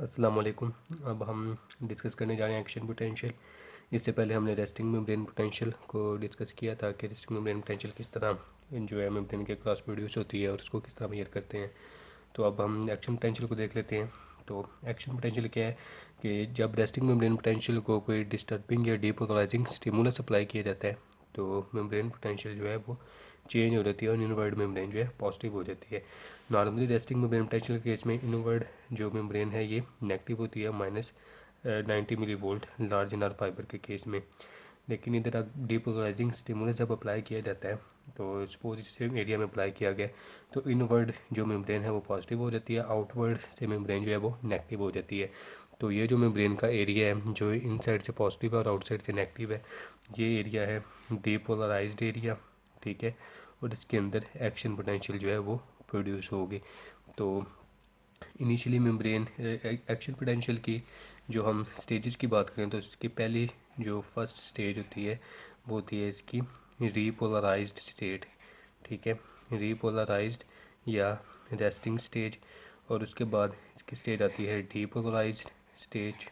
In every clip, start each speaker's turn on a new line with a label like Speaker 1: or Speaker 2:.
Speaker 1: अस्सलाम वालेकुम। अब हम डिस्कस करने जा रहे हैं एक्शन पोटेंशियल। इससे पहले हमने रेस्टिंग मेम्ब्रेन पोटेंशियल को डिस्कस किया था कि रेस्टिंग मेम्ब्रेन पोटेंशियल किस तरह जो है मेम्ब्रेन के क्रॉस प्रोड्यूस होती है और उसको किस तरह मेजर करते हैं। तो अब हम एक्शन पोटेंशियल को देख लेते हैं। तो एक्शन पोटेंशियल क्या है कि जब रेस्टिंग मेम्ब्रेन पोटेंशियल को कोई डिस्टर्बिंग या डीपोलराइजिंग स्टिमुलस अप्लाई किया जाता है तो मेम्ब्रेन पोटेंशियल जो है वो चेंज हो जाती है और इनवर्ड मेम्ब्रेन जो है पॉजिटिव हो जाती है। नॉर्मली रेस्टिंग मेम्ब्रेन पोटेंशियल के केस में इनवर्ड जो मेम्ब्रेन है ये नेगेटिव होती है, minus 90 millivolt large inner fiber के केस में। लेकिन इधर डीपोलराइजिंग स्टिमुलस जब अप्लाई किया जाता है तो सपोज इस एरिया में अप्लाई किया गया तो इनवर्ड जो मेम्ब्रेन है वो पॉजिटिव हो जाती है, आउटवर्ड से मेम्ब्रेन जो है वो नेगेटिव हो जाती है। तो ये जो मेम्ब्रेन का एरिया है जो इन साइड से पॉजिटिव है और आउटसाइड से नेगेटिव है, ये एरिया है डीपोलराइज्ड एरिया, ठीक है। और इसके अंदर एक्शन पोटेंशियल जो है वो प्रोड्यूस होगी। तो इनिशियली मेम्ब्रेन एक्शन पोटेंशियल की जो हम स्टेजेस की बात करें तो इसकी पहली जो फर्स्ट स्टेज होती है वो होती है इसकी रीपोलराइज्ड स्टेट, ठीक है, रीपोलराइज्ड या रेस्टिंग स्टेज। और उसके बाद इसकी स्टेज आती है डीपोलराइज्ड स्टेज,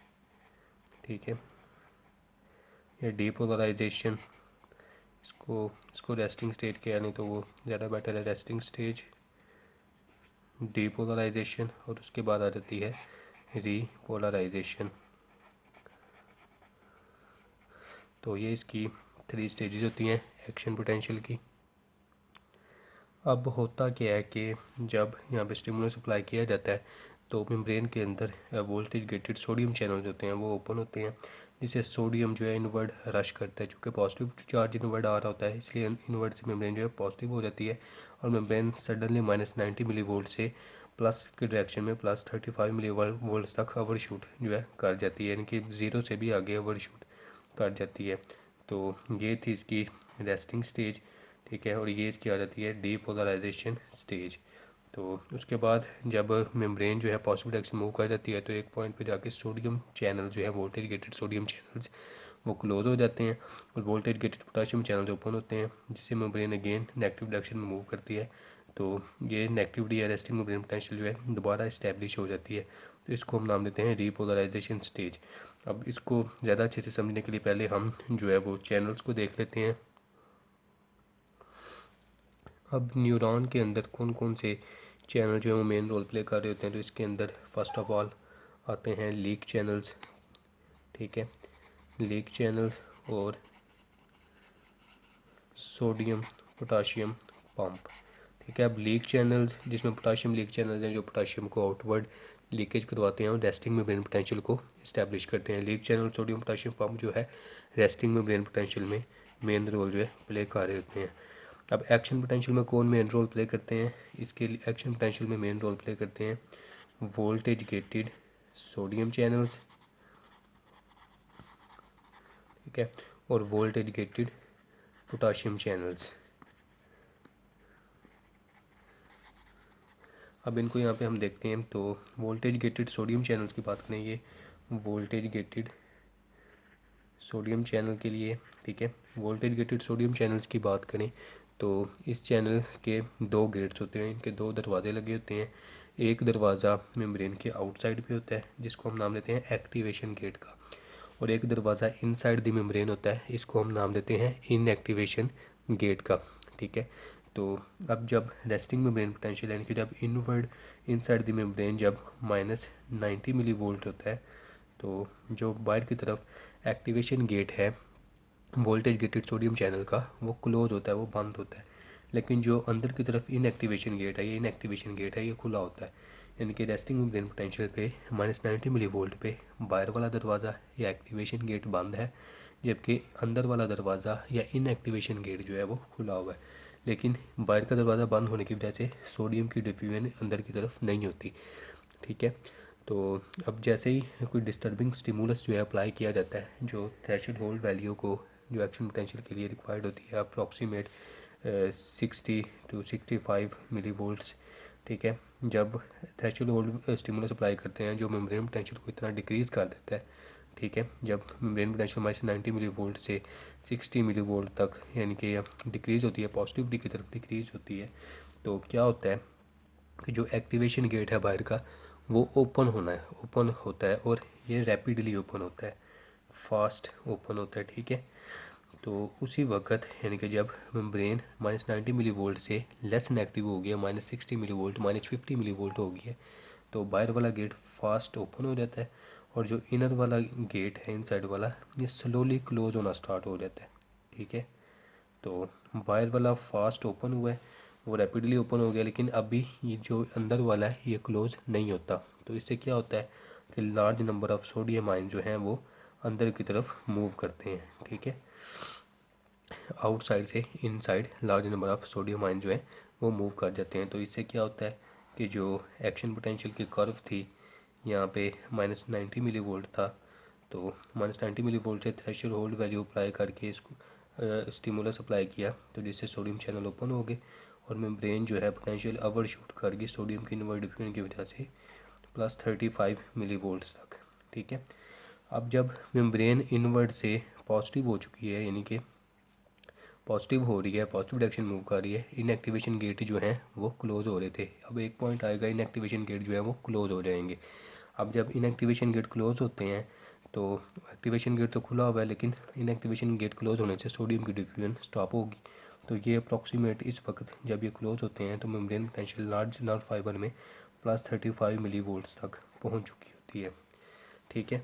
Speaker 1: ठीक है, या डीपोलराइजेशन। इसको रेस्टिंग स्टेज किया नहीं तो वो ज़्यादा बेटर है, रेस्टिंग स्टेज, डीपोलराइजेशन, और उसके बाद आ जाती है रीपोलराइजेशन। तो ये इसकी 3 स्टेजेस होती हैं एक्शन पोटेंशियल की। अब होता क्या है कि जब यहाँ पे स्टिमुलस अप्लाई किया जाता है तो मेम्ब्रेन के अंदर वोल्टेज गेटेड सोडियम चैनल्स होते हैं वो ओपन होते हैं, जिससे सोडियम जो है इनवर्ड रश करता है। चूँकि पॉजिटिव चार्ज इनवर्ड आ रहा होता है इसलिए इनवर्ड से मेम्ब्रेन जो है पॉजिटिव हो जाती है और मेम्ब्रेन सडनली -90 मिली वोल्ट से प्लस की डायरेक्शन में +35 मिली वोल्ट तक ओवर शूट जो है कर जाती है, यानी कि 0 से भी आगे ओवर शूट कर जाती है। तो ये थी इसकी रेस्टिंग स्टेज, ठीक है, और ये इसकी आ जाती है डीपोलराइजेशन स्टेज। तो उसके बाद जब मेम्ब्रेन जो है पॉजिटिव डायरेक्शन मूव कर जाती है तो एक पॉइंट पे जाके सोडियम चैनल जो है वोल्टेज गेटेड सोडियम चैनल्स वो क्लोज हो जाते हैं और voltage gated potassium channels open होते हैं, जिससे मेम्ब्रेन अगेन नेगेटिव डायरेक्शन में मूव करती है। तो ये नेगेटिविटी या रेस्टिंग मेम्ब्रेन पोटेंशियल जो है दोबारा इस्टेब्लिश हो जाती है। तो इसको हम नाम देते हैं रीपोलराइजेशन स्टेज। अब इसको ज़्यादा अच्छे से समझने के लिए पहले हम जो है वो चैनल्स को देख लेते हैं। अब न्यूरॉन के अंदर कौन कौन से चैनल जो है वो मेन रोल प्ले कर रहे होते हैं, तो इसके अंदर फर्स्ट ऑफ ऑल आते हैं लीक चैनल्स, ठीक है, लीक चैनल्स और सोडियम पोटाशियम पंप, ठीक है। अब लीक चैनल्स जिसमें पोटाशियम लीक चैनल्स हैं जो पोटाशियम को आउटवर्ड लीकेज करवाते हैं और रेस्टिंग मेम्ब्रेन पोटेंशियल को इस्टेब्लिश करते हैं। Leak channel sodium potassium pump जो है रेस्टिंग मेम्ब्रेन पोटेंशियल में मेन रोल जो है प्ले कर रहे होते हैं। अब एक्शन पोटेंशियल में कौन मेन रोल प्ले करते हैं, इसके लिए एक्शन पोटेंशियल में मेन रोल प्ले करते हैं वोल्टेज गेटेड सोडियम चैनल्स, ठीक है, और वोल्टेज गेटेड पोटाशियम चैनल्स। अब इनको यहाँ पे हम देखते हैं। तो वोल्टेज गेटेड सोडियम चैनल्स की बात करें, ये वोल्टेज गेटेड सोडियम चैनल के लिए, ठीक है, वोल्टेज गेटेड सोडियम चैनल्स की बात करें तो इस चैनल के 2 गेट्स होते हैं, इनके 2 दरवाजे लगे होते हैं। एक दरवाज़ा मेम्ब्रेन के आउटसाइड पे होता है जिसको हम नाम देते हैं एक्टिवेशन गेट का, और एक दरवाज़ा इनसाइड द मेम्ब्रेन होता है, इसको हम नाम देते हैं इनएक्टिवेशन गेट का, ठीक है। तो अब जब रेस्टिंग मेम्ब्रेन पोटेंशियल यानी कि जब इनवर्ड इनसाइड द मेम्ब्रेन जब -90 मिली वोल्ट होता है तो जो बाहर की तरफ एक्टिवेशन गेट है वोल्टेज गेटेड सोडियम चैनल का वो क्लोज होता है, वो बंद होता है। लेकिन जो अंदर की तरफ इनएक्टिवेशन गेट है, ये इनएक्टिवेशन गेट है, ये खुला होता है। यानी कि रेस्टिंग मेम्ब्रेन पोटेंशियल पे -90 मिली वोल्ट पे बाहर वाला दरवाज़ा या एक्टिवेशन गेट बंद है, जबकि अंदर वाला दरवाज़ा या इनएक्टिवेशन गेट जो है वो खुला हुआ है। लेकिन बाहर का दरवाज़ा बंद होने की वजह से सोडियम की डिफ्यूजन अंदर की तरफ नहीं होती, ठीक है। तो अब जैसे ही कोई डिस्टर्बिंग स्टिमुलस जो है अप्लाई किया जाता है, जो थ्रेशोल्ड होल्ड वैल्यू को जो एक्शन पोटेंशियल के लिए रिक्वायर्ड होती है अप्रॉक्सीमेट 60 to 65 मिली वोल्ट्स, ठीक है, जब थ्रेशोल्ड होल्ड स्टिमुलस अप्लाई करते हैं जो मेम्ब्रेन पोटेंशियल को इतना डिक्रीज़ कर देता है, ठीक है, जब मेम्ब्रेन पोटेंशियल -90 मिली वोल्ट से 60 मिली वोल्ट तक यानी कि डिक्रीज़ होती है, पॉजिटिविटी की तरफ डिक्रीज़ होती है, तो क्या होता है कि जो एक्टिवेशन गेट है बाहर का वो ओपन होता है और ये रैपिडली ओपन होता है, फास्ट ओपन होता है, ठीक है। तो उसी वक्त यानी कि जब मेम्ब्रेन -90 मिली वोल्ट से लेस नेगेटिव हो गया, -60 मिली वोल्ट, -50 मिली वोल्ट हो गया, तो बाहर वाला गेट फास्ट ओपन हो जाता है और जो इनर वाला गेट है इनसाइड वाला, ये स्लोली क्लोज होना स्टार्ट हो जाता है, ठीक है। तो बाहर वाला फास्ट ओपन हुआ है, वो रैपिडली ओपन हो गया, लेकिन अभी ये जो अंदर वाला है ये क्लोज नहीं होता। तो इससे क्या होता है कि large number of sodium ion जो हैं वो अंदर की तरफ मूव करते हैं, ठीक है। आउटसाइड से inside large number of sodium ion जो है वो मूव कर जाते हैं। तो इससे क्या होता है कि जो एक्शन पोटेंशियल की कर्व थी यहाँ पे -90 मिली वोल्ट था, तो -90 मिली वोल्ट से थ्रेशोल्ड वैल्यू अप्लाई करके इसको स्टिमुलस अप्लाई किया, तो जिससे सोडियम चैनल ओपन हो गए और मेम्ब्रेन जो है पोटेंशियल अपवर्ड शूट कर गई सोडियम की इनवर्ड डिफ्यूजन की वजह से +35 मिली वोल्ट्स तक, ठीक है। अब जब मेम्ब्रेन इनवर्ड से पॉजिटिव हो चुकी है, यानी कि पॉजिटिव हो रही है, पॉजिटिव डायरेक्शन मूव कर रही है, इनएक्टिवेशन गेट जो हैं वो क्लोज हो रहे थे। अब एक पॉइंट आएगा, इनएक्टिवेशन गेट जो है वो क्लोज हो जाएंगे। अब जब इनएक्टिवेशन गेट क्लोज होते हैं तो एक्टिवेशन गेट तो खुला हुआ है, लेकिन इनएक्टिवेशन गेट क्लोज होने से सोडियम की डिफ्यूजन स्टॉप होगी। तो ये अप्रॉक्सीमेट इस वक्त जब ये क्लोज होते हैं तो membrane potential large nerve fibre में +35 मिली वोल्ट्स तक पहुंच चुकी होती है, ठीक है।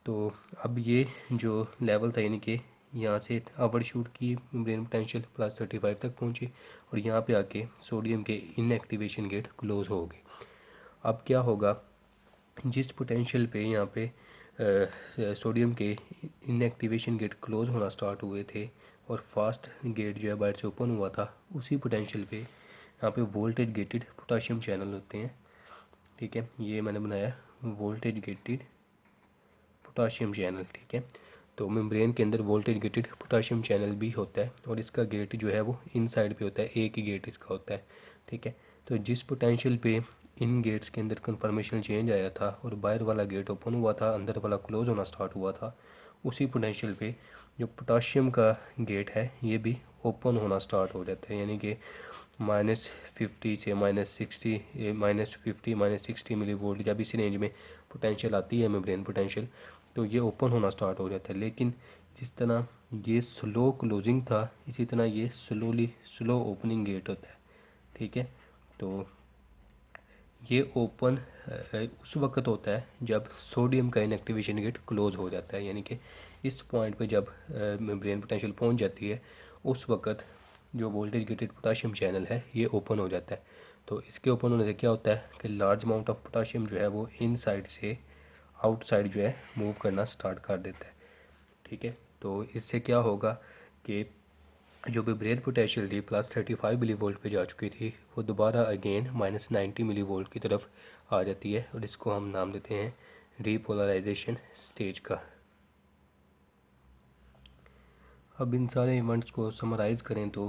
Speaker 1: तो अब ये जो लेवल था, यानी कि यहाँ से अपवर्ड शूट की मेम्ब्रेन पोटेंशियल +35 तक पहुँची और यहाँ पे आके सोडियम के इनएक्टिवेशन गेट क्लोज हो गए। अब क्या होगा, जिस पोटेंशियल पे यहाँ पे सोडियम के इनएक्टिवेशन गेट क्लोज होना स्टार्ट हुए थे और फास्ट गेट जो है बाहर से ओपन हुआ था, उसी पोटेंशियल पे यहाँ पे वोल्टेज गेटेड पोटाशियम चैनल होते हैं, ठीक है। ये मैंने बनाया वोल्टेज गेटेड पोटाशियम चैनल, ठीक है। तो मेम्ब्रेन के अंदर वोल्टेज गेटेड पोटाशियम चैनल भी होता है और इसका गेट जो है वो इन साइड पे होता है, एक ही गेट इसका होता है, ठीक है। तो जिस पोटेंशियल पे इन गेट्स के अंदर कन्फर्मेशन चेंज आया था और बाहर वाला गेट ओपन हुआ था, अंदर वाला क्लोज होना स्टार्ट हुआ था, उसी पोटेंशियल पे जो पोटाशियम का गेट है ये भी ओपन होना स्टार्ट हो जाता है, यानी कि -50 से -60, -50 -60 मिली वोल्ट जब इस रेंज में पोटेंशियल आती है मेम्ब्रेन पोटेंशियल, तो ये ओपन होना स्टार्ट हो जाता है। लेकिन जिस तरह ये स्लो क्लोजिंग था, इसी तरह ये स्लो ओपनिंग गेट होता है, ठीक है। तो ये ओपन उस वक्त होता है जब सोडियम का इनएक्टिवेशन गेट क्लोज हो जाता है, यानी कि इस पॉइंट पे जब मेम्ब्रेन पोटेंशियल पहुंच जाती है, उस वक्त जो वोल्टेज गेटेड पोटाशियम चैनल है ये ओपन हो जाता है। तो इसके ओपन होने से क्या होता है कि लार्ज अमाउंट ऑफ पोटाशियम जो है वो इन साइड से आउटसाइड जो है मूव करना स्टार्ट कर देता है, ठीक है। तो इससे क्या होगा कि जो भी ब्रेन पोटेंशियल थी +35 मिली वोल्ट पे जा चुकी थी, वो दोबारा अगेन -90 मिली वोल्ट की तरफ आ जाती है और इसको हम नाम देते हैं रीपोलराइजेशन स्टेज का। अब इन सारे इवेंट्स को समराइज़ करें तो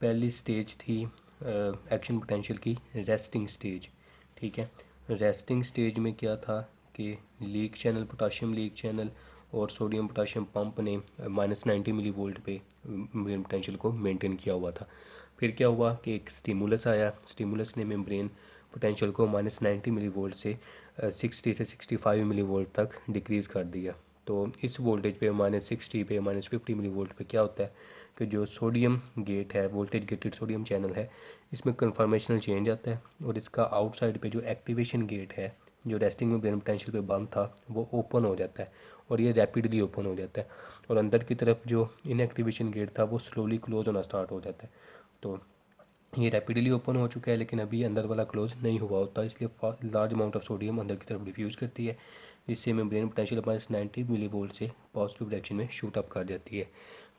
Speaker 1: पहली स्टेज थी एक्शन पोटेंशियल की रेस्टिंग स्टेज, ठीक है। रेस्टिंग स्टेज में क्या था कि leak channel, potassium leak channel और सोडियम पोटाशियम पंप ने -90 मिली वोल्ट पे मेम्ब्रेन पोटेंशियल को मेंटेन किया हुआ था। फिर क्या हुआ कि एक स्टिमुलस आया, स्टिमुलस ने मेम्ब्रेन पोटेंशियल को -90 मिली वोल्ट से 60 से 65 मिली वोल्ट तक डिक्रीज़ कर दिया। तो इस वोल्टेज पे -60 पे -50 मिली वोल्ट पे क्या होता है कि जो सोडियम गेट है, वोल्टेज गेटेड सोडियम चैनल है, इसमें कन्फर्मेशनल चेंज आता है और इसका आउटसाइड पे जो एक्टिवेशन गेट है जो रेस्टिंग मेम्ब्रेन पोटेंशियल पे बंद था वो ओपन हो जाता है और ये रैपिडली ओपन हो जाता है और अंदर की तरफ जो इनएक्टिवेशन गेट था वो स्लोली क्लोज होना स्टार्ट हो जाता है। तो ये रैपिडली ओपन हो चुका है लेकिन अभी अंदर वाला क्लोज नहीं हुआ होता, इसलिए लार्ज अमाउंट ऑफ सोडियम अंदर की तरफ डिफ्यूज़ करती है, जिससे मेम्ब्रेन पोटेंशियल -90 मिली वोल्ट से पॉजिटिव डायरेक्शन में शूट अप कर जाती है।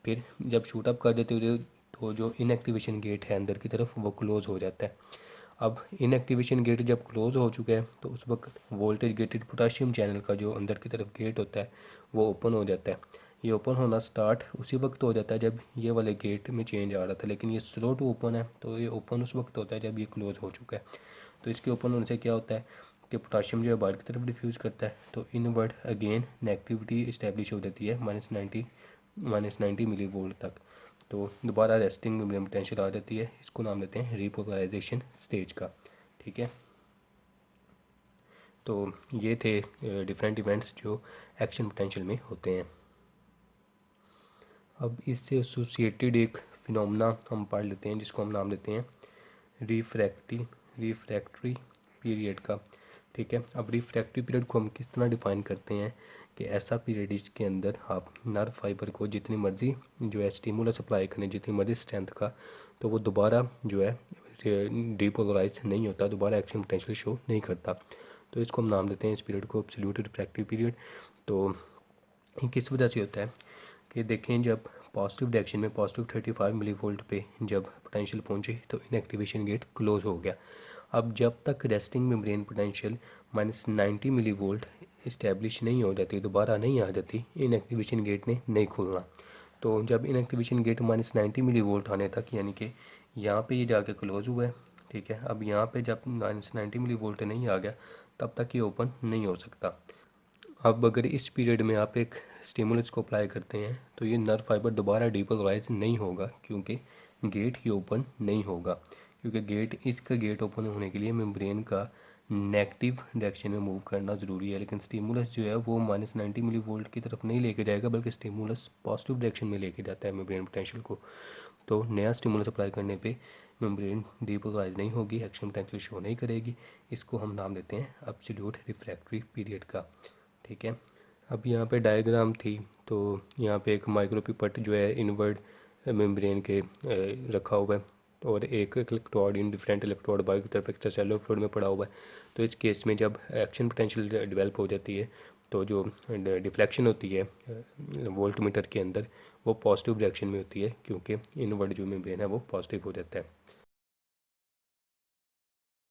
Speaker 1: फिर जब शूट अप कर देती है तो जो इनएक्टिवेशन गेट है अंदर की तरफ वो क्लोज हो जाता है। अब इनएक्टिवेशन गेट जब क्लोज हो चुका है तो उस वक्त वोल्टेज गेटेड पोटाशियम चैनल का जो अंदर की तरफ गेट होता है वो ओपन हो जाता है। ये ओपन होना स्टार्ट उसी वक्त हो जाता है जब ये वाले गेट में चेंज आ रहा था, लेकिन ये स्लो टू ओपन है, तो ये ओपन उस वक्त होता है जब ये क्लोज हो चुका है। तो इसके ओपन होने से क्या होता है कि पोटाशियम जो है बाहर की तरफ डिफ्यूज़ करता है, तो इनवर्ड अगेन नेगेटिविटी इस्टेब्लिश हो जाती है -90 मिली वोल्ट तक। तो दोबारा रेस्टिंग मेम्ब्रेन पोटेंशियल आ जाती है, इसको नाम देते हैं रीपोलराइजेशन स्टेज का, ठीक है। तो ये थे डिफरेंट इवेंट्स जो एक्शन पोटेंशियल में होते हैं। अब इससे एसोसिएटेड एक फिनोमेना हम पढ़ लेते हैं जिसको हम नाम देते हैं रिफ्रैक्टरी पीरियड का। ठीक है, अब रिफ्रैक्टरी पीरियड को हम किस तरह डिफाइन करते हैं कि ऐसा पीरियड जिसके अंदर आप नर्व फाइबर को जितनी मर्जी जो है स्टिमुलस अप्लाई करें, जितनी मर्जी स्ट्रेंथ का, तो वो दोबारा जो है डीपोलराइज नहीं होता, दोबारा एक्शन पोटेंशियल शो नहीं करता। तो इसको हम नाम देते हैं इस पीरियड को एब्सोल्यूट रिफ्रैक्टिव पीरियड। तो ये किस वजह से होता है कि देखें, जब पॉजिटिव डायरेक्शन में पॉजिटिव 35 मिली वोल्ट पे जब पोटेंशियल पहुंची तो इनएक्टिवेशन गेट क्लोज हो गया। अब जब तक resting membrane potential -90 millivolt establish नहीं हो जाती, दोबारा नहीं आ जाती, इनएक्टिवेशन गेट ने नहीं खुलना। तो जब इनएक्टिवेशन गेट -90 मिली वोल्ट आने तक, यानी कि यहाँ पे ये जाके क्लोज हुआ है, ठीक है, अब यहाँ पे जब -90 मिली वोल्ट नहीं आ गया तब तक ये ओपन नहीं हो सकता। अब अगर इस पीरियड में आप एक स्टिमुलस को अप्लाई करते हैं तो ये नर्व फाइबर दोबारा डीपोलराइज नहीं होगा, क्योंकि गेट ही ओपन नहीं होगा, क्योंकि इसका गेट ओपन होने के लिए मेम्ब्रेन का नेगेटिव डायरेक्शन में मूव करना ज़रूरी है। लेकिन स्टिमुलस जो है वो -90 मिली वोल्ट की तरफ नहीं लेके जाएगा, बल्कि स्टिमुलस पॉजिटिव डायरेक्शन में लेके जाता है मेम्ब्रेन पोटेंशियल को। तो नया स्टिमुलस अप्लाई करने पे मेम्ब्रेन डीपोलराइज नहीं होगी, एक्शन पोटेंशियल शो नहीं करेगी। इसको हम नाम देते हैं एब्सोल्यूट रिफ्रैक्टरी पीरियड का। ठीक है, अब यहाँ पे डायग्राम थी, तो यहाँ पे एक माइक्रोपिपट जो है इनवर्ड मेम्ब्रेन के रखा हुआ है, और एक इलेक्ट्रोड इन डिफरेंट इलेक्ट्रोड बाहर की तरफ एक्स्ट्रासेलुलर फ्लूइड में पड़ा हुआ है। तो इस केस में जब एक्शन पोटेंशियल डेवलप हो जाती है तो जो डिफ्लेक्शन होती है वोल्ट मीटर के अंदर, वो पॉजिटिव डायरेक्शन में होती है, क्योंकि इनवर्ड जो मेम्ब्रेन है वो पॉजिटिव हो जाता है।